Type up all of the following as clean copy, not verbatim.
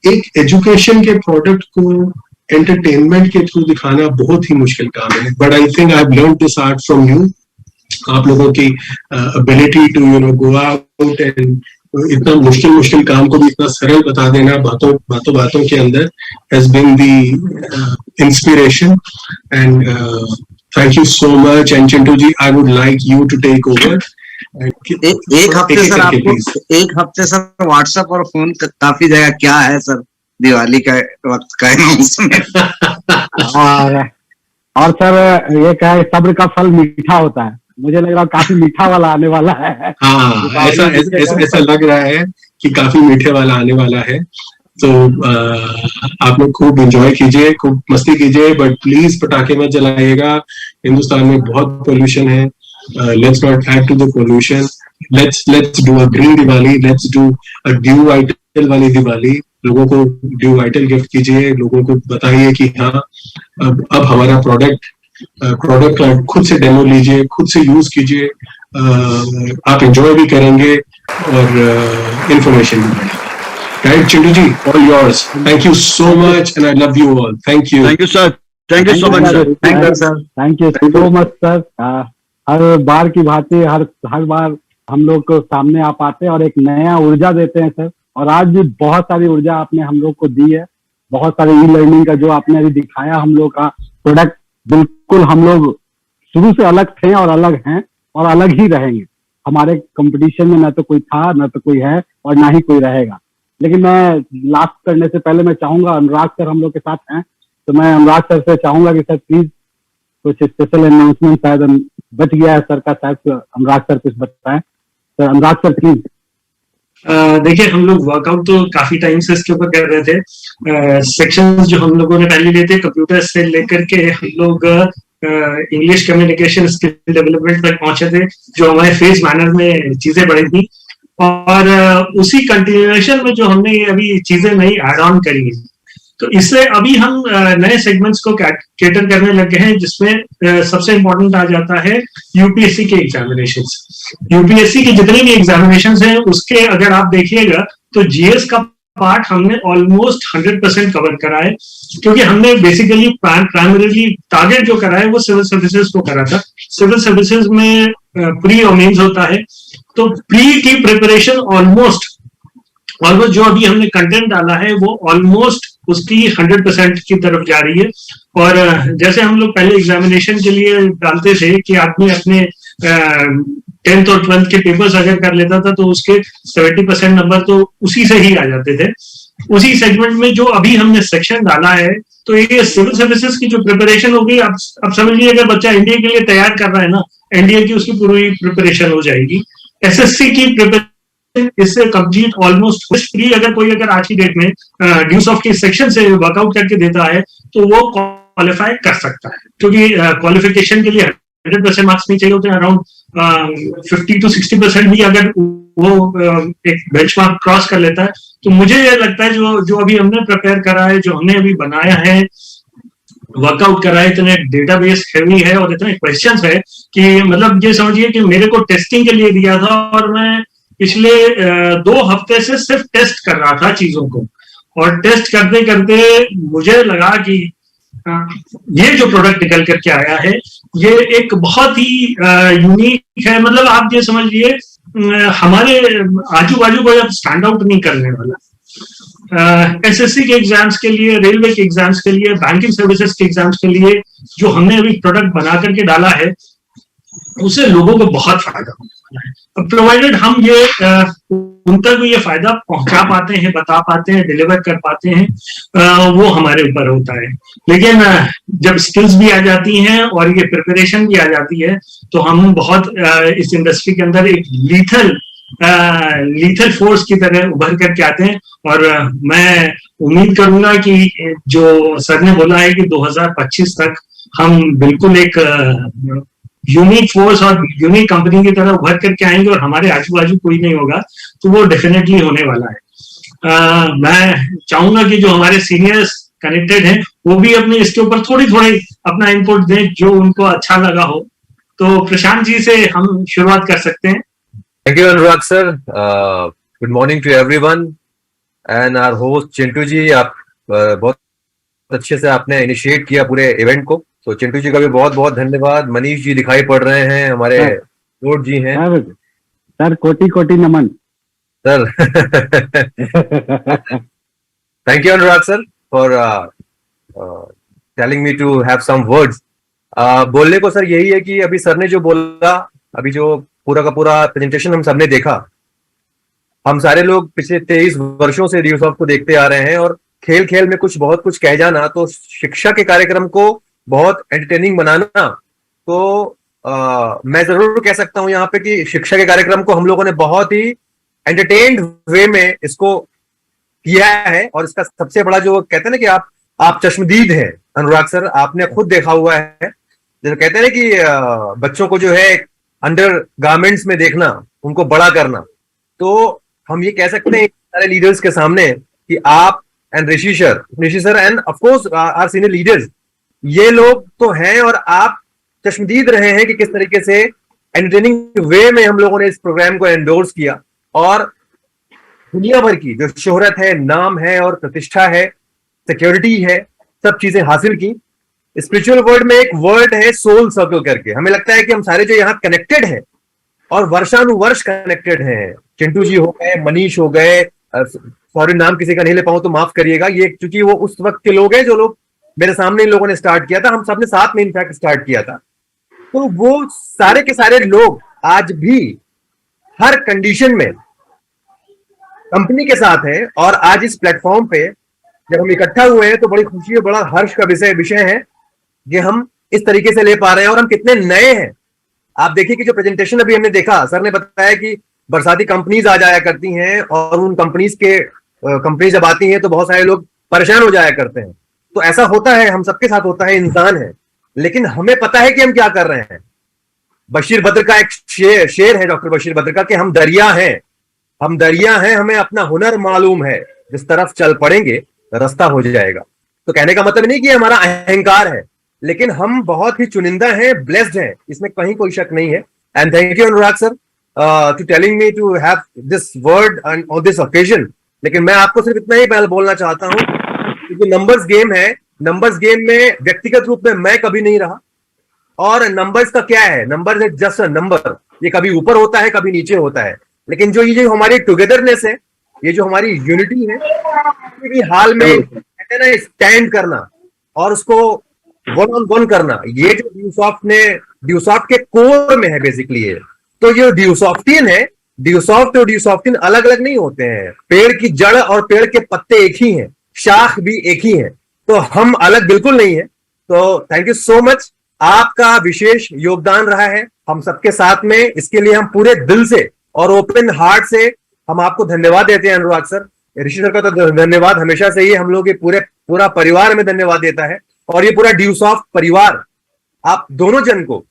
एक एजुकेशन के प्रोडक्ट को एंटरटेनमेंट के थ्रू दिखाना बहुत ही मुश्किल काम है, but I think I have learn this art from you. आप लोगों की ability to go out and इतना मुश्किल काम को भी इतना सरल बता देना बातों के अंदर has been the inspiration. And thank you so much. And Chintu ji, I would like you to take over. एक हफ्ते सर, आपको एक हफ्ते सर व्हाट्सएप और फोन काफी जगह क्या है सर दिवाली का वक्त का और सर ये क्या है, सब्र का फल मीठा होता है। मुझे लग रहा है काफी मीठा वाला आने वाला है। हाँ, ऐसा लग रहा है कि काफी मीठे वाला आने वाला है। तो आप लोग खूब एंजॉय कीजिए, खूब मस्ती कीजिए, बट प्लीज पटाखे मत जलाइएगा। हिंदुस्तान में बहुत पोल्यूशन है। Let's not add to the pollution. Let's do a green Diwali, let's do a ड्यू आइटल वाली दिवाली। लोगों को ड्यू आइटल गिफ्ट कीजिए, लोगों को बताइए कि हाँ अब हमारा प्रोडक्ट का खुद से डेमो लीजिए, खुद से यूज कीजिए। आप एंजॉय भी करेंगे और इंफॉर्मेशन भी मिलेगी। Right Chintu ji, all yours. Thank you so much and I love you all. Thank you. Thank you sir. Thank you so much sir. Thank you sir. Thank you so much sir. हर बार की भांति हर बार हम लोग को सामने आप आते हैं और एक नया ऊर्जा देते हैं सर। और आज भी बहुत सारी ऊर्जा आपने हम लोग को दी है। बहुत सारी ई लर्निंग का जो आपने अभी दिखाया, हम लोग का प्रोडक्ट बिल्कुल हम लोग शुरू से अलग थे और अलग हैं और अलग ही रहेंगे। हमारे कंपटीशन में न तो कोई था, न तो कोई है और ना ही कोई रहेगा। लेकिन मैं लास्ट करने से पहले मैं चाहूंगा, अनुराग सर हम लोग के साथ हैं, तो मैं अनुराग सर से चाहूंगा कि सर प्लीज कुछ स्पेशल अनाउंसमेंट, शायद बच गया है सर का, शायद अनुराग सर कुछ बताएं। Sir Anurag sir please. देखिए, हम लोग वर्कआउट तो काफी टाइम से इसके ऊपर कर रहे थे। सेक्शंस जो हम लोगों ने पहले लिए थे, कंप्यूटर से लेकर के हम लोग इंग्लिश कम्युनिकेशन स्किल डेवलपमेंट तक पहुंचे थे, जो हमारे फेज मैनर में चीजें बढ़ी थी। और उसी कंटिन्यूएशन में जो हमने अभी चीजें नई ऐड ऑन करी है, तो इससे अभी हम नए सेगमेंट्स को कैटर करने लगे हैं, जिसमें सबसे इंपॉर्टेंट आ जाता है यूपीएससी के एग्जामिनेशंस। यूपीएससी की जितनी भी एग्जामिनेशंस हैं, उसके अगर आप देखिएगा तो जीएस का पार्ट हमने ऑलमोस्ट 100% कवर करा है, क्योंकि हमने बेसिकली प्राइमरीली टारगेट जो करा है वो सिविल सर्विसेज को करा था। सिविल सर्विसेज में प्री और मेंस होता है, तो प्री की प्रिपरेशन ऑलमोस्ट जो अभी हमने कंटेंट डाला है वो ऑलमोस्ट उसकी 100% की तरफ जा रही है। और जैसे हम लोग पहले एग्जामिनेशन के लिए डालते थे कि आदमी अपने 10th और 12th के पेपर्स अगर कर लेता था तो उसके 70% नंबर तो उसी से ही आ जाते थे। उसी सेगमेंट में जो अभी हमने सेक्शन डाला है, तो ये सिविल सर्विसेज की जो प्रिपरेशन होगी, आप समझिए अगर बच्चा एनडीए के लिए तैयार कर रहा है ना, एनडीए की उसकी पूरी प्रिपरेशन हो जाएगी। एसएससी की प्रिपरेशन इससे कंप्लीट ऑलमोस्ट फ्री। अगर आज की डेट में ड्यूस ऑफ के सेक्शन से वर्कआउट करके देता है तो वो क्वालिफाई कर सकता है, क्योंकि क्वालिफिकेशन के लिए 100% मार्क्स नहीं चाहिए होते, अराउंड 50 to 60% भी अगर वो एक बेंचमार्क क्रॉस कर लेता है। तो मुझे ये लगता है जो अभी हमने प्रिपेयर करा है, जो हमने अभी बनाया है, वर्कआउट करा है, इतने डेटाबेस हैवी है और इतने क्वेश्चंस है कि मतलब ये समझिए कि मेरे को टेस्टिंग के लिए दिया था और मैं पिछले 2 हफ्ते से सिर्फ टेस्ट कर रहा था चीजों को। और टेस्ट करते करते मुझे लगा कि ये जो प्रोडक्ट निकल करके आया है ये एक बहुत ही यूनिक है। मतलब आप ये समझिए हमारे आजू बाजू को स्टैंड आउट नहीं करने वाला। एसएससी के एग्जाम्स के लिए, रेलवे के एग्जाम्स के लिए, बैंकिंग सर्विसेज के एग्जाम्स के लिए जो हमने अभी प्रोडक्ट बना करके डाला है, उससे लोगों को बहुत फायदा होने वाला है। प्रोवाइडेड हम ये उन तक भी ये फायदा पहुंचा पाते हैं, बता पाते हैं, डिलीवर कर पाते हैं, वो हमारे ऊपर होता है। लेकिन जब स्किल्स भी आ जाती हैं और ये प्रिपरेशन भी आ जाती है, तो हम बहुत इस इंडस्ट्री के अंदर एक लीथल फोर्स की तरह उभर करके आते हैं। और मैं उम्मीद करूंगा कि जो सर ने बोला है कि 2025 तक हम बिल्कुल एक यूनिक फोर्स और यूनिक कंपनी की तरह उभर करके आएंगे और हमारे आजू बाजू कोई नहीं होगा, तो वो डेफिनेटली होने वाला है। मैं चाहूंगा कि जो हमारे सीनियर्स कनेक्टेड हैं वो भी अपने इसके ऊपर थोड़ी अपना इनपुट दें जो उनको अच्छा लगा हो। तो प्रशांत जी से हम शुरुआत कर सकते हैं। Thank you, Anurag sir. Good morning to everyone. And our host Chintu ji, आप बहुत अच्छे से आपने इनिशिएट किया पूरे इवेंट को, तो चिंटू जी का भी बहुत बहुत धन्यवाद। मनीष जी दिखाई पड़ रहे हैं, हमारे लॉर्ड जी हैं सर, कोटि कोटि नमन sir. Thank you Anurag sir for telling me to have some words. बोलने को सर यही है कि अभी सर ने जो बोला, अभी जो पूरा का पूरा प्रेजेंटेशन हम सबने देखा, हम सारे लोग पिछले 23 वर्षों से रियोसॉफ्ट को देखते आ रहे हैं, और खेल खेल में कुछ बहुत कुछ कह जाना, तो शिक्षा के कार्यक्रम को बहुत एंटरटेनिंग बनाना, तो मैं जरूर कह सकता हूं यहाँ पे कि शिक्षा के कार्यक्रम को हम लोगों ने बहुत ही एंटरटेन्ड वे में इसको किया है। और इसका सबसे बड़ा जो कहते हैं ना कि आप चश्मदीद हैं अनुराग सर, आपने खुद देखा हुआ है, जैसे कहते हैं ना कि बच्चों को जो है अंडर गारमेंट्स में देखना, उनको बड़ा करना, तो हम ये कह सकते हैं सारे लीडर्स के सामने कि आप and Rishi sir and of course our senior leaders, ये लोग तो हैं, और आप चश्मदीद रहे हैं कि किस तरीके से एंटरटेनिंग वे में हम लोगों ने इस प्रोग्राम को एंडोर्स किया, और दुनिया भर की जो शोहरत है, नाम है और प्रतिष्ठा है, सिक्योरिटी है, सब चीजें हासिल की। स्पिरिचुअल वर्ल्ड में एक वर्ड है सोल सर्कल करके, हमें लगता है कि हम सारे जो यहाँ कनेक्टेड हैं और वर्षानुवर्ष कनेक्टेड हैं। चिंटू जी हो गए, मनीष हो गए, सॉरी नाम किसी का नहीं ले पाऊं तो माफ करिएगा, ये क्योंकि वो उस वक्त के लोग हैं जो लोग मेरे सामने इन लोगों ने स्टार्ट किया था, हम सबने साथ में इनफैक्ट स्टार्ट किया था। तो वो सारे के सारे लोग आज भी हर कंडीशन में कंपनी के साथ हैं, और आज इस प्लेटफॉर्म पे जब हम इकट्ठा हुए हैं तो बड़ी खुशी और बड़ा हर्ष का विषय है कि हम इस तरीके से ले पा रहे हैं, और हम कितने नए हैं। आप देखिए कि जो प्रेजेंटेशन अभी हमने देखा, सर ने बताया कि बरसाती कंपनीज आ जाया करती हैं, और उन कंपनी जब आती हैं तो बहुत सारे लोग परेशान हो जाया करते हैं। तो ऐसा होता है, हम सबके साथ होता है, इंसान है, लेकिन हमें पता है कि हम क्या कर रहे हैं। बशीर बद्र का एक शेर है, डॉक्टर बशीर बद्र का, कि हम दरिया हैं, हमें अपना हुनर मालूम है, जिस तरफ चल पड़ेंगे रास्ता हो जाएगा। तो कहने का मतलब नहीं कि हमारा अहंकार है, लेकिन हम बहुत ही चुनिंदा हैं, ब्लेस्ड हैं, इसमें कहीं कोई शक नहीं है। And thank you Anurag sir to telling me to have this word on this occasion. लेकिन मैं आपको सिर्फ इतना ही पहले बोलना चाहता हूं, क्योंकि नंबर्स गेम है, नंबर्स गेम में व्यक्तिगत रूप में मैं कभी नहीं रहा, और नंबर्स का क्या है, numbers is just a number, ये कभी ऊपर होता है कभी नीचे होता है, लेकिन जो ये हमारी टुगेदरनेस है, ये जो हमारी यूनिटी है, किसी भी हाल में कहते हैं ना स्टैंड करना और उसको वन ऑन वन करना, ये जो ड्यूसॉफ्ट के कोर में है बेसिकली है। तो जो ड्यूसॉफ्टियन है, ड्यूसॉफ्ट और ड्यूसॉफ्टियन अलग अलग नहीं होते हैं, पेड़ की जड़ और पेड़ के पत्ते एक ही हैं, शाख भी एक ही है, तो हम अलग बिल्कुल नहीं है। तो थैंक यू सो मच, आपका विशेष योगदान रहा है हम सबके साथ में, इसके लिए हम पूरे दिल से और ओपन हार्ट से हम आपको धन्यवाद देते हैं अनुराग सर। ऋषि सर का तो धन्यवाद हमेशा से ही हम लोग ये पूरा परिवार में धन्यवाद देता है, और ये पूरा ड्यूसॉफ्ट परिवार आप दोनों जन को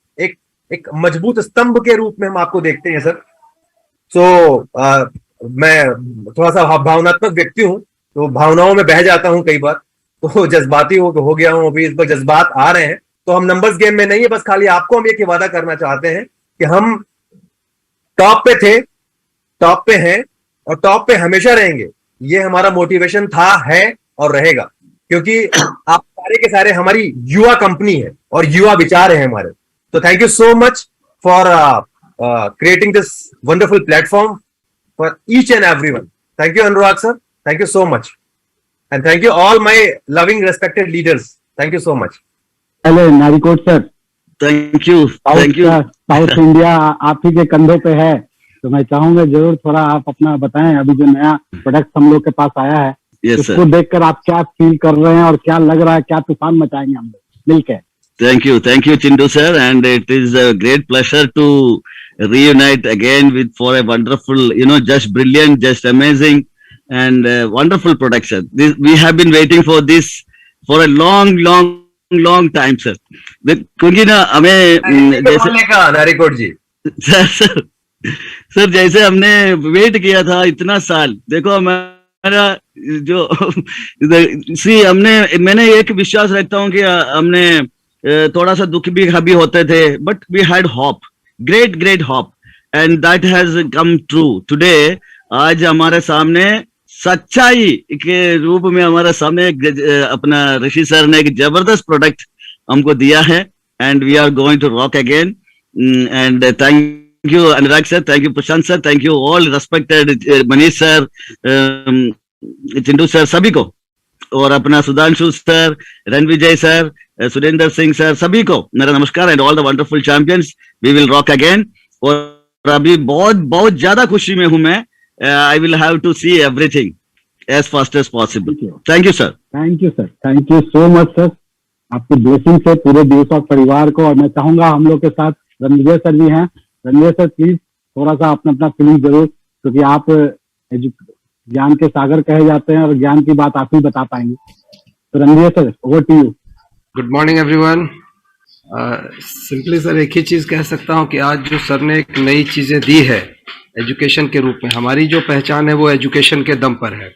एक मजबूत स्तंभ के रूप में हम आपको देखते हैं सर। मैं थोड़ा सा भावनात्मक व्यक्ति हूं, तो भावनाओं में बह जाता हूं कई बार, तो जज्बाती हो गया हूं, अभी इस पर जज्बात आ रहे हैं। तो हम नंबर्स गेम में नहीं है, बस खाली आपको हम ये वादा करना चाहते हैं कि हम टॉप पे थे, टॉप पे हैं और टॉप पे हमेशा रहेंगे। ये हमारा मोटिवेशन था, है और रहेगा, क्योंकि आप सारे के सारे हमारी युवा कंपनी है और युवा विचार है हमारे। तो thank you so much for creating this wonderful platform for each and everyone. Thank you Anurag sir, thank you so much, and thank you all my loving respected leaders. Thank you so much. पहले Narikot sir, thank you South India आप ही के कंधों पे है, तो मैं चाहूंगा जरूर थोड़ा आप अपना बताएं, अभी जो नया प्रोडक्ट हम लोग के पास आया है, उसको देखकर आप क्या फील कर रहे हैं और क्या लग रहा है, क्या तूफान मचाएंगे हम लोग मिलकर। Thank you Chintu sir, and it is a great pleasure to reunite again for a wonderful, just brilliant, just amazing and wonderful production. We have been waiting for this for a long time sir, क्योंकि ना हमें जैसे नारिकोट जी sir जैसे हमने wait किया था इतना साल, देखो हमारा जो मैंने एक विश्वास रखता हूँ कि हमने थोड़ा सा दुख भी होते थे, but we had hope, great hope, and that has come true today. आज हमारे सामने सच्चाई के रूप में हमारे सामने अपना ऋषि सर ने एक जबरदस्त प्रोडक्ट हमको दिया है, and we are going to rock again. And thank you Anurag sir, thank you Prashant sir, thank you all respected Manish sir, Chintu sir, सभी को, और अपना Sudhanshu sir, Ranvijay sir, Surendra Singh sir, सभी को मेरा नमस्कार and all the wonderful champions. We will rock again. और अभी बहुत बहुत ज्यादा खुशी में हूं मैं। I will have to see everything as fast as possible. Thank you sir. Thank you sir, thank you so much sir. आपकी ब्लेसिंग से पूरे DSOF परिवार को, और मैं चाहूंगा हम लोग के साथ रणविजय सर भी हैं। रणविजय सर प्लीज थोड़ा सा अपना फीलिंग जरूर, क्योंकि आप ज्ञान के सागर कहे जाते हैं और ज्ञान की बात आप ही बता पाएंगे। तो Ranvijay sir, over to you. Good morning everyone. Simply sir एक ही चीज कह सकता हूं कि आज जो सर ने एक नई चीजें दी है एजुकेशन के रूप में, हमारी जो पहचान है वो एजुकेशन के दम पर है,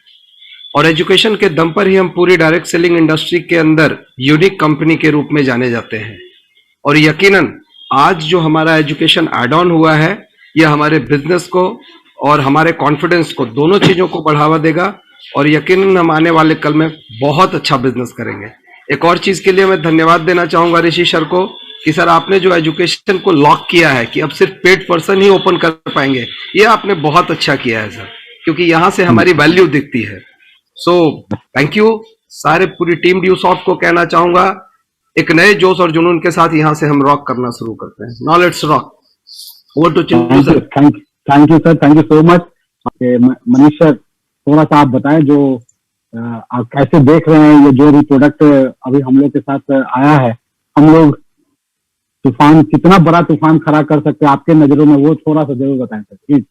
और एजुकेशन के दम पर ही हम पूरी डायरेक्ट सेलिंग इंडस्ट्री के अंदर यूनिक कंपनी के रूप में जाने जाते हैं। और यकीनन आज जो हमारा एजुकेशन एड ऑन हुआ है, यह हमारे बिजनेस को और हमारे कॉन्फिडेंस को, दोनों चीजों को बढ़ावा देगा, और यकीनन हम आने वाले कल में बहुत अच्छा बिजनेस करेंगे। एक और चीज के लिए मैं धन्यवाद देना चाहूंगा ऋषि सर को कि सर आपने जो एजुकेशन को लॉक किया है कि अब सिर्फ पेड पर्सन ही ओपन कर पाएंगे, ये आपने बहुत अच्छा किया है सर, क्योंकि यहां से हमारी वैल्यू दिखती है। So thank you. सारे पूरी टीम DSOF को कहना चाहूंगा, एक नए जोश और जुनून के साथ यहां से हम रॉक करना शुरू करते हैं। Now let's rock. Over to Chintu sir. Thank you sir, thank you so much. Manish sir, थोड़ा सा आप बताएं जो आप कैसे देख रहे हैं ये जो भी प्रोडक्ट अभी हम लोग के साथ आया है, हम लोग तूफान, कितना बड़ा तूफान खड़ा कर सकते हैं आपके नजरों में, वो थोड़ा सा जरूर बताएं सर प्लीज।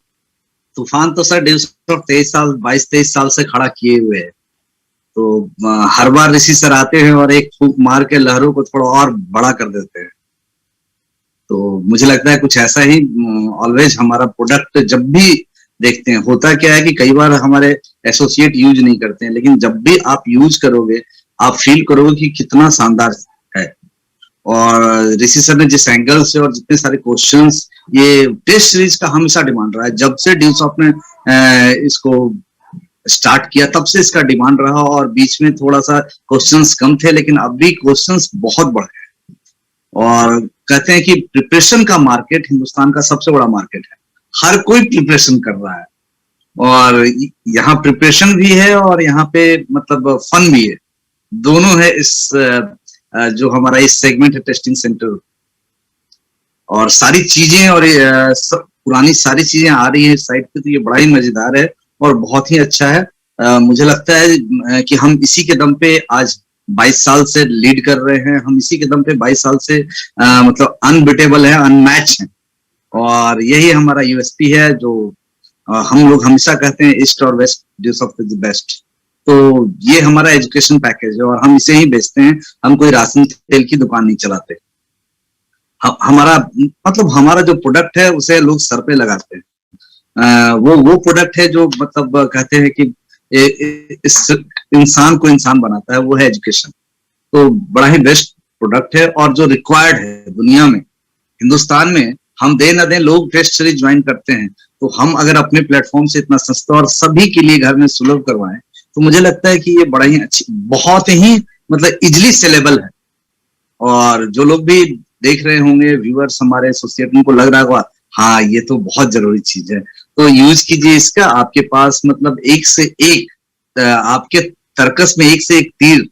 तूफान तो सर 22-23 साल से खड़ा किए हुए है, तो हर बार ऋषि सर आते हैं और एक फूंक मार के लहरों को थोड़ा और बड़ा कर देते हैं। तो मुझे लगता है कुछ ऐसा ही ऑलवेज हमारा प्रोडक्ट जब भी देखते हैं, होता क्या है कि कई बार हमारे एसोसिएट यूज नहीं करते हैं, लेकिन जब भी आप यूज करोगे आप फील करोगे कि कितना शानदार है। और ऋषि सर ने जिस एंगल से और जितने सारे क्वेश्चंस, ये टेस्ट सीरीज का हमेशा डिमांड रहा है। जब से DSOF ने इसको स्टार्ट किया तब से इसका डिमांड रहा, और बीच में थोड़ा सा क्वेश्चंस कम थे, लेकिन अब भी क्वेश्चंस बहुत बढ़ गए। और कहते हैं कि प्रिपरेशन का मार्केट हिंदुस्तान का सबसे बड़ा मार्केट है, हर कोई प्रिपरेशन कर रहा है, और यहाँ प्रिपरेशन भी है और यहाँ पे मतलब फन भी है, दोनों है। इस जो हमारा इस सेगमेंट है टेस्टिंग सेंटर, और सारी चीजें और पुरानी सारी चीजें आ रही है साइट पे, तो ये बड़ा ही मजेदार है और बहुत ही अच्छा है। मुझे लगता है कि हम इसी के दम पे आज 22 साल से लीड कर रहे हैं, हम इसी के दम पे 22 साल से मतलब अनबिटेबल है, अनमैच है, और यही हमारा USP है जो हम लोग हमेशा कहते हैं, ईस्ट और west DSOF is the best. तो ये हमारा एजुकेशन पैकेज है और हम इसे ही बेचते हैं, हम कोई राशन तेल की दुकान नहीं चलाते। हमारा मतलब हमारा जो प्रोडक्ट है उसे लोग सर पे लगाते हैं। वो प्रोडक्ट है जो मतलब कहते हैं कि इस इंसान को इंसान बनाता है, वो है एजुकेशन। तो बड़ा ही बेस्ट प्रोडक्ट है, और जो रिक्वायर्ड है दुनिया में, हिंदुस्तान में हम दे न दें लोग टेस्ट सीरीज ज्वाइन करते हैं, तो हम अगर अपने प्लेटफॉर्म से इतना सस्ता और सभी के लिए घर में सुलभ करवाएं, तो मुझे लगता है कि ये बड़ा ही अच्छी, बहुत ही मतलब इजिली सेलेबल है। और जो लोग भी देख रहे होंगे, व्यूअर्स हमारे एसोसिएट, उनको लग रहा होगा हाँ ये तो बहुत जरूरी चीज है, तो यूज कीजिए इसका। आपके पास मतलब एक से एक आपके तर्कस में एक से एक तीर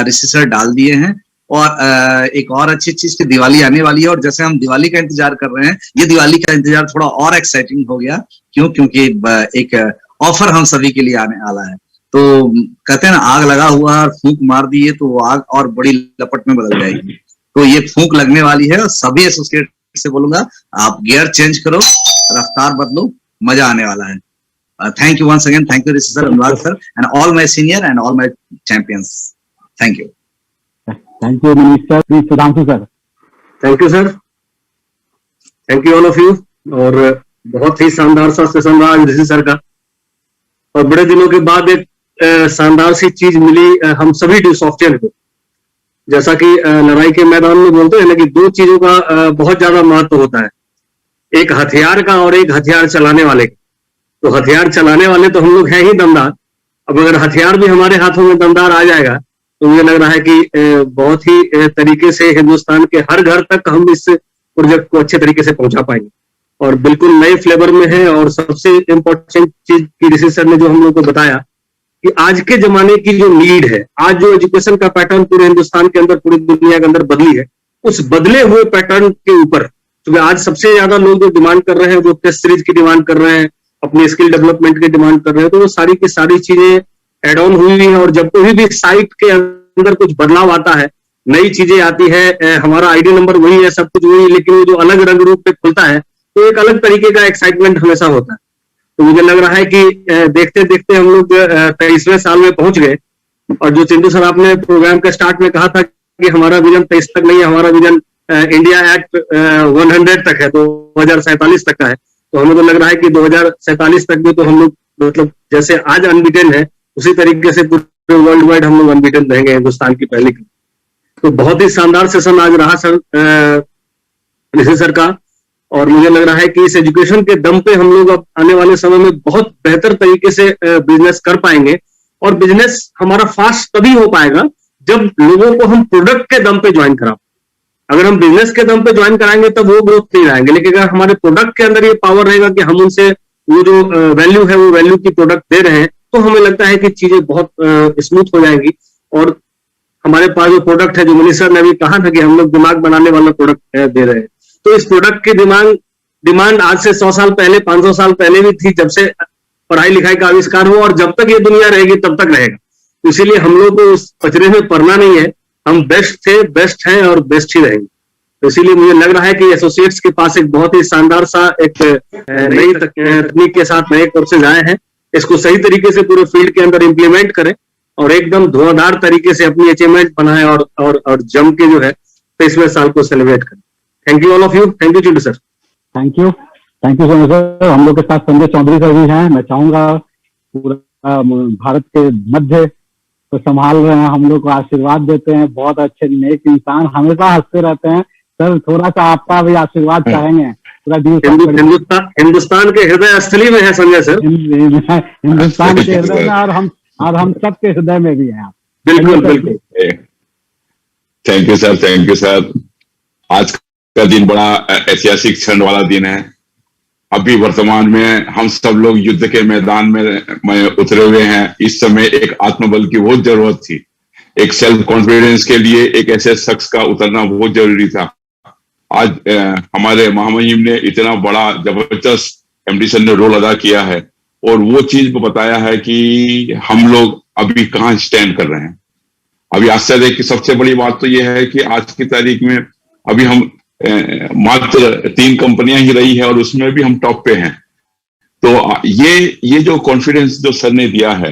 ऋषि सर डाल दिए हैं। और एक और अच्छी चीज की दिवाली आने वाली है, और जैसे हम दिवाली का इंतजार कर रहे हैं, ये दिवाली का इंतजार थोड़ा और एक्साइटिंग हो गया। क्यों? क्योंकि एक ऑफर हम सभी के लिए आने वाला है। तो कहते हैं ना, आग लगा हुआ और फूंक मार दी है तो वो आग और बड़ी लपट में बदल जाएगी। तो ये फूंक लगने वाली है, और सभी एसोसिएट से बोलूंगा आप गियर चेंज करो, रफ्तार बदलो, मजा आने वाला है। Thank you once again, thank you Rishi sir, Anurag sir, and all my senior and all my champions. Thank you. Thank you Manish sir. Please Sudhanshu sir. Thank you sir, thank you all of you. और बहुत ही शानदार सा session रहा ऋषि sir का, और बड़े दिनों के बाद एक शानदार सी चीज मिली हम सभी DSOFian को। जैसा कि लड़ाई के मैदान में बोलते हैं ना कि दो चीजों का बहुत ज्यादा महत्व होता है, एक हथियार का और एक हथियार चलाने वाले का। तो हथियार चलाने वाले तो हम लोग हैं ही दमदार, अब अगर हथियार भी हमारे हाथों में दमदार आ जाएगा तो मुझे लग रहा है कि बहुत ही तरीके से हिंदुस्तान के हर घर तक हम इस प्रोजेक्ट को अच्छे तरीके से पहुंचा पाएंगे, और बिल्कुल नए फ्लेवर में है। और सबसे इम्पोर्टेंट चीज की ऋषि सर ने जो हम लोग को बताया कि आज के जमाने की जो नीड है, आज जो एजुकेशन का पैटर्न पूरे हिंदुस्तान के अंदर, पूरी दुनिया के अंदर बदली है, उस बदले हुए पैटर्न के ऊपर, क्योंकि आज सबसे ज्यादा लोग जो डिमांड कर रहे हैं वो टेस्ट सीरीज की डिमांड कर रहे हैं, अपनी स्किल डेवलपमेंट की डिमांड कर रहे हैं, तो वो सारी की सारी चीजें एड ऑन हुई हैं। और जब कभी भी साइट के अंदर कुछ बदलाव आता है, नई चीजें आती है, हमारा आईडी नंबर वही है, सब कुछ वही है, लेकिन वो जो अलग रंग रूप पे खुलता है तो एक अलग तरीके का एक्साइटमेंट हमेशा होता है। तो मुझे लग रहा है कि देखते देखते हम लोग 23वें साल में पहुंच गए। और जो चिंटू सर आपने प्रोग्राम के स्टार्ट में कहा था कि हमारा विजन 23 तक नहीं है, हमारा विजन इंडिया एक्ट 100 तक है, 2047 तक का है। तो हमें तो लग रहा है कि 2047 तक भी तो हम लोग मतलब जैसे आज अनबीटेन है, उसी तरीके से पूरे वर्ल्ड वाइड हम लोग अनबीटेन रहेंगे हिंदुस्तान की पहली। तो बहुत ही शानदार सेशन आज रहा सर ऋषि सर का, और मुझे लग रहा है कि इस एजुकेशन के दम पे हम लोग अब आने वाले समय में बहुत बेहतर तरीके से बिजनेस कर पाएंगे। और बिजनेस हमारा फास्ट तभी हो पाएगा जब लोगों को हम प्रोडक्ट के दम पे ज्वाइन कराओ। अगर हम बिजनेस के दम पे ज्वाइन कराएंगे तब वो ग्रोथ नहीं लाएंगे, लेकिन अगर हमारे प्रोडक्ट के अंदर ये पावर रहेगा कि हम उनसे वो जो वैल्यू है वो वैल्यू की प्रोडक्ट दे रहे हैं, तो हमें लगता है कि चीजें बहुत स्मूथ हो जाएंगी। और हमारे पास जो प्रोडक्ट है, जो मनीष सर ने अभी कहा था कि हम लोग दिमाग बनाने वाला प्रोडक्ट दे रहे हैं, तो इस प्रोडक्ट की डिमांड आज से 100 साल पहले, 500 साल पहले भी थी, जब से पढ़ाई लिखाई का आविष्कार हुआ, और जब तक ये दुनिया रहेगी तब तक रहेगा। तो इसीलिए हम लोग को उस पचड़े में पड़ना नहीं है, हम बेस्ट थे, बेस्ट हैं और बेस्ट ही रहेंगे। तो इसीलिए मुझे लग रहा है कि एसोसिएट्स के पास एक बहुत ही शानदार सा एक नई तकनीक के साथ नए कोर्सेज आए हैं। इसको सही तरीके से पूरे फील्ड के अंदर इम्प्लीमेंट करें और एकदम धुआंधार तरीके से अपनी अचीवमेंट बनाएं और जम के जो है 23वें साल को सेलिब्रेट करें। Thank you all of you. Thank you Chintu sir. Thank you so much sir. हम लोग के साथ संजय चौधरी सर भी हैं। मैं चाहूंगा पूरा भारत के मध्य तो संभाल रहे हैं, हम लोग को आशीर्वाद देते हैं, बहुत अच्छे नेक इंसान, हमेशा हंसते रहते हैं। सर थोड़ा सा आपका भी आशीर्वाद चाहेंगे पूरा दिल। हिंदुस्तान के हृदय स्थली में है संजय सर, हिंदुस्तान के हृदय में, और हम सबके हृदय में भी हैं आप। बिल्कुल बिल्कुल। Thank you sir, thank you sir. आज का दिन बड़ा ऐतिहासिक क्षण वाला दिन है। अभी वर्तमान में हम सब लोग युद्ध के मैदान में उतरे हुए हैं। इस समय एक आत्मबल की बहुत जरूरत थी, एक सेल्फ कॉन्फिडेंस के लिए एक ऐसे शख्स का उतरना बहुत जरूरी था। आज हमारे महामहिम ने इतना बड़ा जबरदस्त एमडी सर ने रोल अदा किया है और वो चीज बताया है कि हम लोग अभी कहाँ स्टैंड कर रहे हैं। अभी आश्चर्य की सबसे बड़ी बात तो यह है कि आज की तारीख में अभी हम मात्र 3 कंपनियां ही रही है और उसमें भी हम टॉप पे हैं। तो ये जो कॉन्फिडेंस जो सर ने दिया है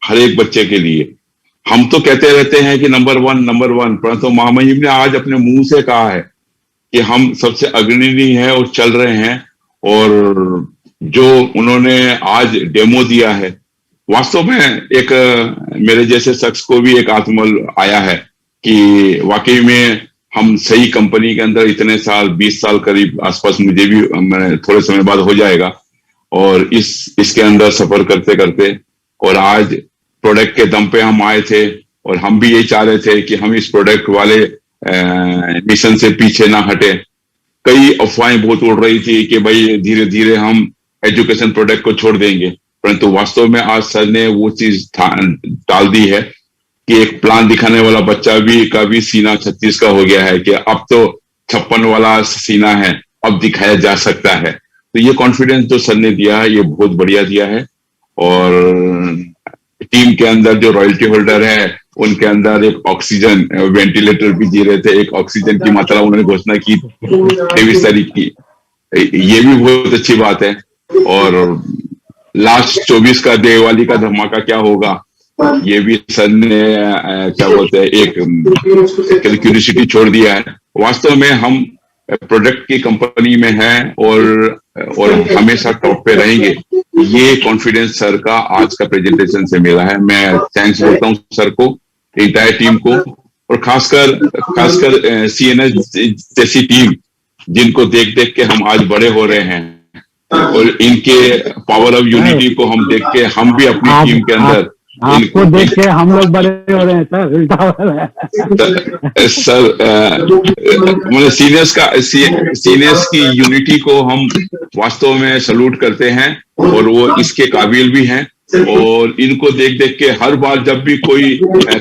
हर एक बच्चे के लिए, हम तो कहते रहते हैं कि नंबर वन, परंतु महामहिम ने आज अपने मुंह से कहा है कि हम सबसे अग्रणी हैं और चल रहे हैं। और जो उन्होंने आज डेमो दिया है, वास्तव में एक मेरे जैसे शख्स को भी एक आत्मबल आया है कि वाकई में हम सही कंपनी के अंदर इतने साल, 20 साल करीब आसपास, मुझे भी थोड़े समय बाद हो जाएगा, और इसके अंदर सफर करते करते और आज प्रोडक्ट के दम पे हम आए थे। और हम भी यही चाह रहे थे कि हम इस प्रोडक्ट वाले मिशन से पीछे ना हटे। कई अफवाहें बहुत उड़ रही थी कि भाई धीरे धीरे हम एजुकेशन प्रोडक्ट को छोड़ देंगे, परंतु वास्तव में आज सर ने वो चीज टाल दी है कि एक प्लान दिखाने वाला बच्चा का भी सीना 36 का हो गया है कि अब तो 56 वाला सीना है, अब दिखाया जा सकता है। तो ये कॉन्फिडेंस जो सर ने दिया है ये बहुत बढ़िया दिया है। और टीम के अंदर जो रॉयल्टी होल्डर है उनके अंदर एक ऑक्सीजन वेंटिलेटर भी दे रहे थे, एक ऑक्सीजन की मात्रा उन्होंने घोषणा की 23 तारीख की, ये भी बहुत अच्छी बात है। और लास्ट 24 का दिवाली का धमाका क्या होगा, ये भी सर ने क्या बोलते हैं एक क्यूरियोसिटी छोड़ दिया है। वास्तव में हम प्रोडक्ट की कंपनी में हैं और हमेशा टॉप पे रहेंगे, ये कॉन्फिडेंस सर का आज का प्रेजेंटेशन से मिला है। मैं थैंक्स बोलता हूँ सर को, इंटायर टीम को, और खासकर सीएनएस जैसी टीम जिनको देख देख के हम आज बड़े हो रहे हैं, और इनके पावर ऑफ यूनिटी को हम देख के हम भी अपनी टीम के अंदर आपको देख के हम लोग बड़े हो रहे हैं सर, उल्टा हो रहा है। सर मतलब सीनियर्स की यूनिटी को हम वास्तव में सलूट करते हैं और वो इसके काबिल भी हैं। और इनको देख देख के हर बार जब भी कोई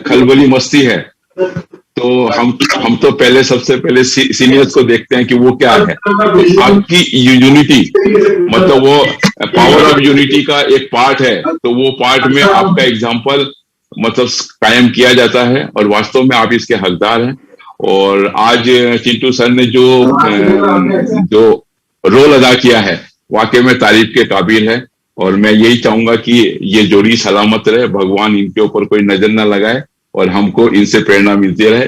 खलबली मस्ती है तो हम तो पहले सबसे पहले सीनियर्स को देखते हैं कि वो क्या है। आपकी यूनिटी मतलब वो पावर ऑफ यूनिटी का एक पार्ट है, तो वो पार्ट में आपका एग्जाम्पल मतलब कायम किया जाता है और वास्तव में आप इसके हकदार हैं। और आज चिंटू सर ने जो रोल अदा किया है वाकई में तारीफ के काबिल है। और मैं यही चाहूंगा कि ये जोड़ी सलामत रहे, भगवान इनके ऊपर कोई नजर ना लगाए और हमको इनसे प्रेरणा मिलती रहे।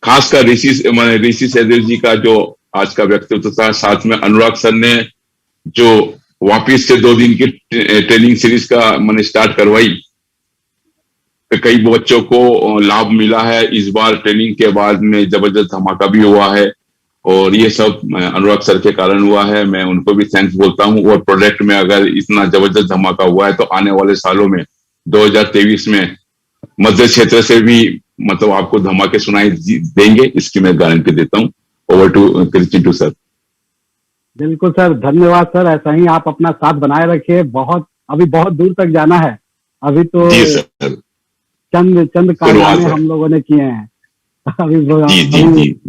खासकर ऋषि सहदेव जी का जो आज का व्यक्तित्व था, साथ में अनुराग सर ने जो वापिस से 2 दिन की ट्रेनिंग सीरीज का मैंने स्टार्ट करवाई, कई बच्चों को लाभ मिला है। इस बार ट्रेनिंग के बाद में जबरदस्त धमाका भी हुआ है और ये सब अनुराग सर के कारण हुआ है। मैं उनको भी थैंक्स बोलता हूँ। और प्रोडक्ट में अगर इतना जबरदस्त धमाका हुआ है तो आने वाले सालों में 2023 में मध्य क्षेत्र से भी मतलब आपको धमाके सुनाई देंगे, इसकी मैं गारंटी देता हूँ। Over to Chintu sir. बिल्कुल सर, धन्यवाद सर, ऐसा ही आप अपना साथ बनाए रखिए। अभी बहुत दूर तक जाना है, अभी तो चंद कारनामे हम लोगों ने किए हैं, अभी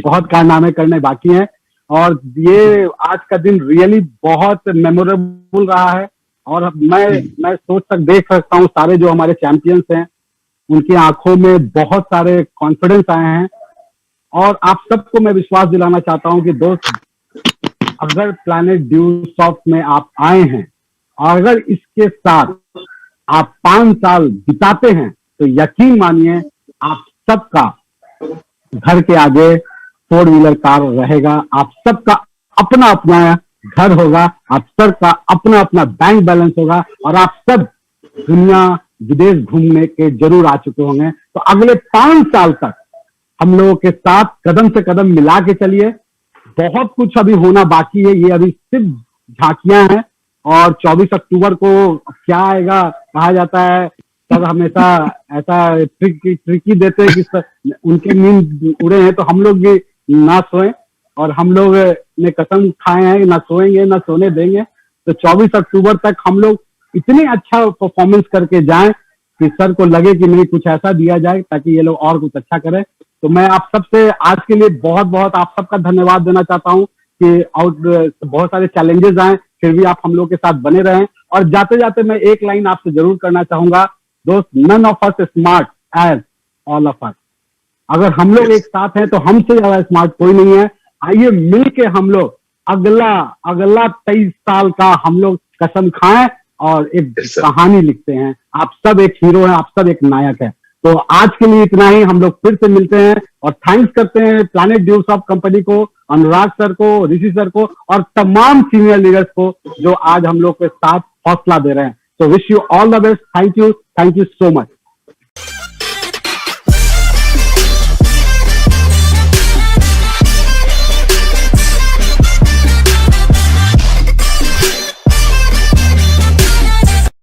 बहुत कारनामे करने बाकी हैं। और ये आज का दिन रियली बहुत मेमोरेबल रहा है। और मैं सोच तक देख सकता हूँ सारे जो हमारे चैंपियंस हैं उनकी आंखों में बहुत सारे कॉन्फिडेंस आए हैं। और आप सबको मैं विश्वास दिलाना चाहता हूं कि दोस्त, अगर प्लैनेट ड्यू सॉफ्ट में आप आए हैं और अगर इसके साथ आप 5 साल बिताते हैं तो यकीन मानिए आप सबका घर के आगे 4 व्हीलर कार रहेगा, आप सबका अपना अपना घर होगा, आप सबका अपना अपना बैंक बैलेंस होगा और आप सब दुनिया विदेश घूमने के जरूर आ चुके होंगे। तो अगले 5 साल तक हम लोगों के साथ कदम से कदम मिला के चलिए। बहुत कुछ अभी होना बाकी है, ये अभी सिर्फ झांकियां हैं। और 24 अक्टूबर को क्या आएगा कहा जाता है, सर हमेशा ऐसा ट्रिकी देते हैं कि उनके नींद उड़े हैं तो हम लोग भी ना सोएं। और हम लोग ने कसम खाए हैं ना सोएंगे ना सोने देंगे। तो 24 अक्टूबर तक हम लोग इतने अच्छा परफॉर्मेंस करके जाएं कि सर को लगे कि नहीं कुछ ऐसा दिया जाए ताकि ये लोग और कुछ अच्छा करें। तो मैं आप सबसे आज के लिए बहुत बहुत आप सबका धन्यवाद देना चाहता हूं कि बहुत सारे चैलेंजेस आए फिर भी आप हम लोग के साथ बने रहें। और जाते जाते मैं एक लाइन आपसे जरूर करना चाहूंगा, दोस्त, none of us smart as all of us. अगर हम लोग एक साथ हैं तो हमसे ज्यादा स्मार्ट कोई नहीं है। आइए मिल के हम लोग अगला 23 साल का हम लोग कसम खाएं और एक कहानी लिखते हैं। आप सब एक हीरो हैं, आप सब एक नायक हैं। तो आज के लिए इतना ही, हम लोग फिर से मिलते हैं और थैंक्स करते हैं प्लैनेट ड्यू सॉफ्ट कंपनी को, अनुराग सर को, ऋषि सर को और तमाम सीनियर लीडर्स को जो आज हम लोग के साथ हौसला दे रहे हैं। So wish you all the best. Thank you so much.